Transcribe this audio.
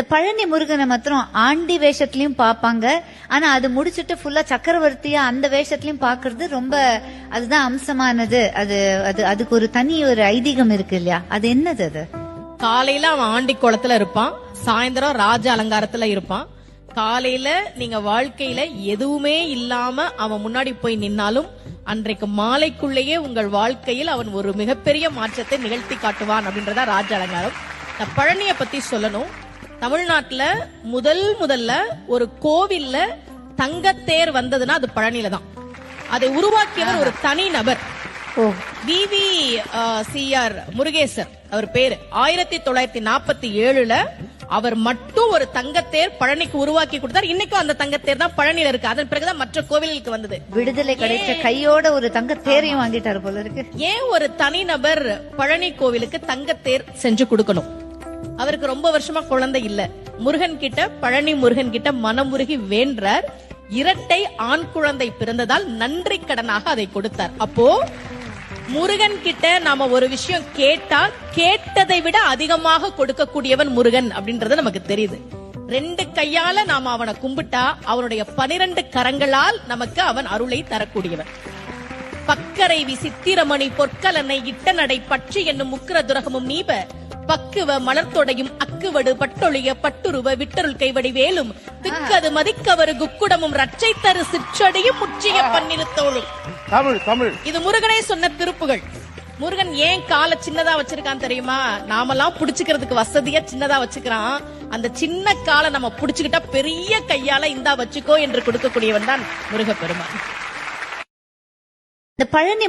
இந்த பழனி முருகனை மாத்திரம் ஆண்டி வேஷத்திலயும் பாப்பாங்க. ஆனா அது முடிச்சுட்டு ஃபுல்லா சக்கரவர்த்தியா அந்த வேஷத்திலயும் பாக்குறது ரொம்ப அதுதான் அம்சமானது. அதுக்கு ஒரு தனி ஒரு ஐதீகம் இருக்கு இல்லையா? அது என்னது? அது காலையில அவன் ஆண்டி குளத்துல இருப்பான், சாயந்தரம் ராஜ அலங்காரத்துல இருப்பான். காலையில நீங்க வாழ்க்கையில எதுவுமே இல்லாம அவன் முன்னாடி போய் நின்னாலும் அன்றைக்கு மாலைக்குள்ளேயே உங்கள் வாழ்க்கையில் அவன் ஒரு மிகப்பெரிய மாற்றத்தை நிகழ்த்தி காட்டுவான் அப்படின்றதா ராஜ அலங்காரம். நான் பழனிய பத்தி சொல்லணும். தமிழ்நாட்டுல முதல்ல ஒரு கோவில்ல தங்கத்தேர் வந்ததுன்னா அது பழனில தான். அதை உருவாக்கியவர் ஒரு தனி நபர், VVCR முருகேசர் அவர் பேரு. 1947 அவர் மட்டும் ஒரு தங்கத்தேர் பழனிக்கு உருவாக்கி கொடுத்தார். இன்னைக்கும் அந்த தங்கத்தேர் தான் பழனியில இருக்கு. அதன் பிறகுதான் மற்ற கோவிலுக்கு வந்தது. விடுதலை கிடைச்ச கையோட ஒரு தங்கத்தேரையும் வாங்கிட்டாரு போல இருக்கு. ஏன் ஒரு தனிநபர் பழனி கோவிலுக்கு தங்கத்தேர் செஞ்சு கொடுக்கணும்? அவருக்கு ரொம்ப வருஷமா குழந்தை இல்ல. முருகன் கிட்ட, பழனி முருகன் கிட்ட மனமுருகி வேண்டார். இரட்டை ஆண் குழந்தை பிறந்ததால் நன்றி கடனாக அதை கொடுத்தார். அப்போ முருகன் கிட்ட நாம ஒரு விஷயம் கேட்டா கேட்டதை விட அதிகமாக கொடுக்கக்கூடியவன் முருகன் அப்படின்றது நமக்கு தெரியுது. 2 கையால நாம அவனை கும்பிட்டா அவனுடைய 12 கரங்களால் நமக்கு அவன் அருளை தரக்கூடியவன். பக்கரைவி சித்திரமணி பொற்கலனை இட்ட நடை பற்றி என்னும் முக்கிர துரகமும் நீப பக்குவ மலர்த்தொடையும் அக்குவடு பட்டொழிய பட்டுருவ விட்டருள் கைவடி வேலும் திக்கது மதிக்கவரு குக்குடமும் ரச்சை தரு சிற்றடியும் முற்றிய பன்னிருத்தோளும். தமிழ் இது முருகனே சொன்ன திருப்புகள். முருகன் ஏன் காலை சின்னதா வச்சிருக்கான் தெரியுமா? நாமெல்லாம் புடிச்சுக்கிறதுக்கு வசதியா சின்னதா வச்சுக்கிறான். அந்த சின்ன காலை நம்ம புடிச்சுக்கிட்டா பெரிய கையால இந்தா வச்சுக்கோ என்று கொடுக்கக்கூடியவன் தான் முருக பெருமான். இந்த பழனி